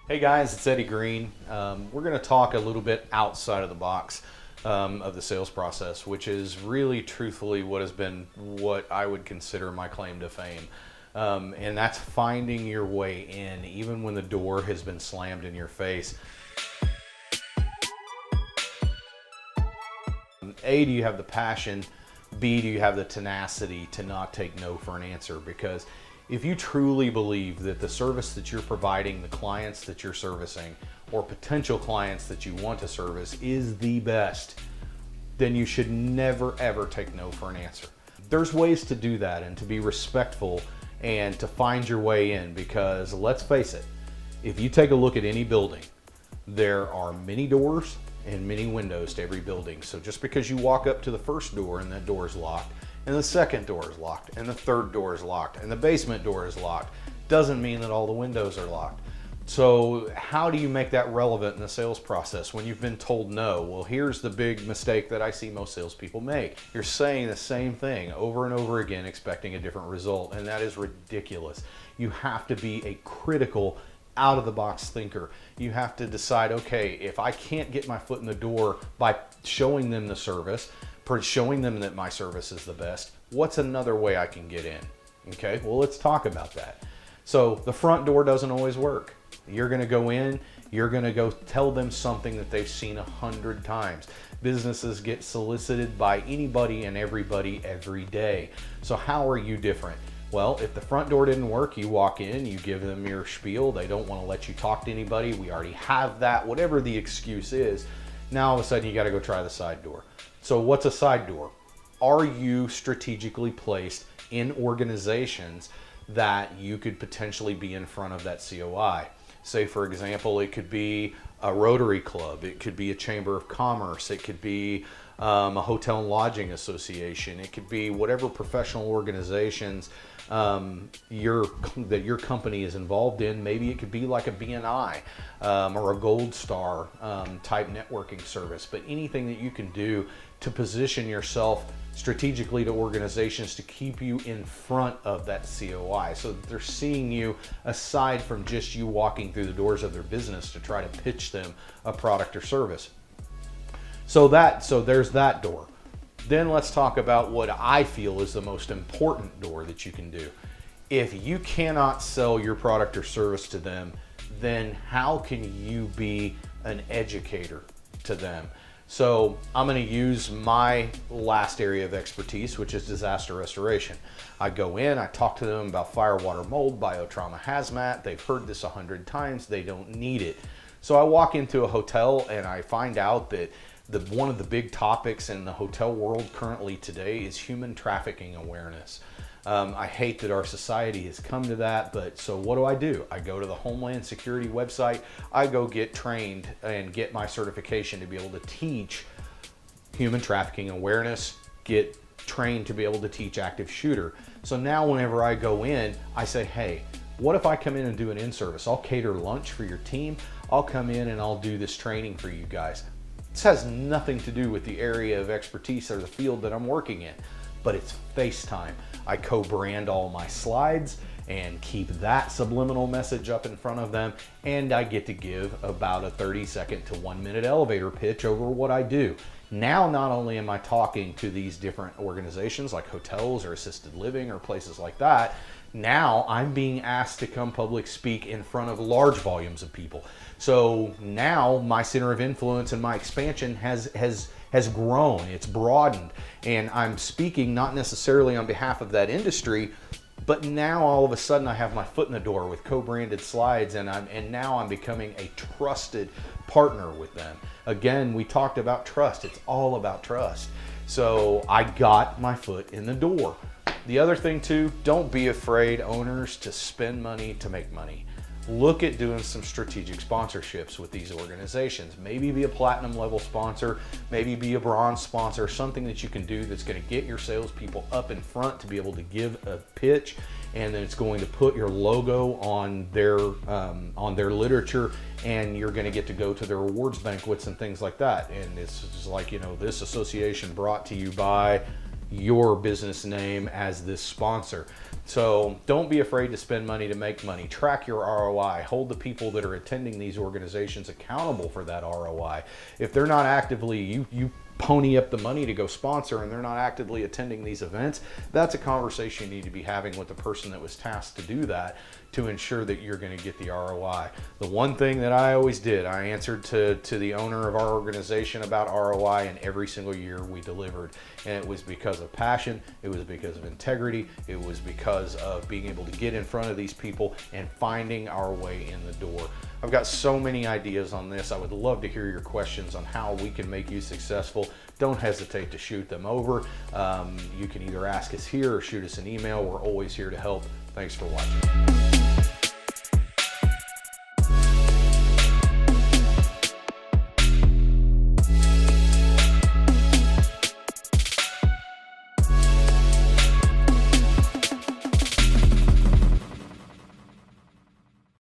Hey guys, it's Eddie Green. We're going to talk a little bit outside of the box of the sales process, which is really truthfully what I would consider my claim to fame. And that's finding your way in, even when the door has been slammed in your face. A, do you have the passion? B, do you have the tenacity to not take no for an answer? Because if you truly believe that the service that you're providing, the clients that you're servicing, or potential clients that you want to service is the best, then you should never ever take no for an answer. There's ways to do that and to be respectful and to find your way in, because let's face it, if you take a look at any building, there are many doors and many windows to every building. So just because you walk up to the first door and that door is locked, and the second door is locked, and the third door is locked, and the basement door is locked, doesn't mean that all the windows are locked. So how do you make that relevant in the sales process when you've been told no? Well, here's the big mistake that I see most salespeople make. You're saying the same thing over and over again, expecting a different result, and that is ridiculous. You have to be a critical, out-of-the-box thinker. You have to decide, okay, if I can't get my foot in the door by showing them the service, showing them that my service is the best, what's another way I can get in? Okay, well, let's talk about that. So the front door doesn't always work. You're gonna go in, you're gonna go tell them something that they've seen 100 times. Businesses get solicited by anybody and everybody every day. So how are you different? Well, if the front door didn't work, you walk in, you give them your spiel, they don't want to let you talk to anybody, we already have that, whatever the excuse is. Now all of a sudden you got to go try the side door. So what's a side door? Are you strategically placed in organizations that you could potentially be in front of that COI? Say, for example, it could be a Rotary Club, it could be a Chamber of Commerce, it could be a hotel and lodging association, it could be whatever professional organizations that your company is involved in. Maybe it could be like a BNI or a Gold Star type networking service, but anything that you can do to position yourself strategically to organizations to keep you in front of that COI so that they're seeing you aside from just you walking through the doors of their business to try to pitch them a product or service. So there's that door. Then let's talk about what I feel is the most important door that you can do. If you cannot sell your product or service to them, then how can you be an educator to them? So I'm going to use my last area of expertise, which is disaster restoration. I go in, I talk to them about fire, water, mold, biotrauma, hazmat. They've heard this 100 times. They don't need it. So I walk into a hotel and I find out that one of the big topics in the hotel world currently today is human trafficking awareness. I hate that our society has come to that, but so what do? I go to the Homeland Security website, I go get trained and get my certification to be able to teach human trafficking awareness, get trained to be able to teach active shooter. So now whenever I go in, I say, hey, what if I come in and do an in-service? I'll cater lunch for your team. I'll come in and I'll do this training for you guys. This has nothing to do with the area of expertise or the field that I'm working in, but it's FaceTime. I co-brand all my slides and keep that subliminal message up in front of them, and I get to give about a 30-second to 1-minute elevator pitch over what I do. Now, not only am I talking to these different organizations like hotels or assisted living or places like that, now I'm being asked to come public speak in front of large volumes of people. So now my center of influence and my expansion has grown, it's broadened, and I'm speaking not necessarily on behalf of that industry, but now all of a sudden I have my foot in the door with co-branded slides, and now I'm becoming a trusted partner with them. Again, we talked about trust. It's all about trust. So I got my foot in the door. The other thing too, don't be afraid, owners, to spend money to make money. Look at doing some strategic sponsorships with these organizations. Maybe be a platinum level sponsor, maybe be a bronze sponsor, something that you can do that's going to get your salespeople up in front to be able to give a pitch, and then it's going to put your logo on their literature, and you're going to get to go to their awards banquets and things like that. And it's just like, you know, this association brought to you by your business name as this sponsor. So don't be afraid to spend money to make money. Track your ROI. Hold the people that are attending these organizations accountable for that ROI. If they're not actively, you pony up the money to go sponsor and they're not actively attending these events, that's a conversation you need to be having with the person that was tasked to do that to ensure that you're going to get the ROI. The one thing that I always did, I answered to the owner of our organization about ROI, and every single year we delivered. And it was because of passion, it was because of integrity, it was because of being able to get in front of these people and finding our way in the door. I've got so many ideas on this. I would love to hear your questions on how we can make you successful. Don't hesitate to shoot them over. You can either ask us here or shoot us an email. We're always here to help. Thanks for watching.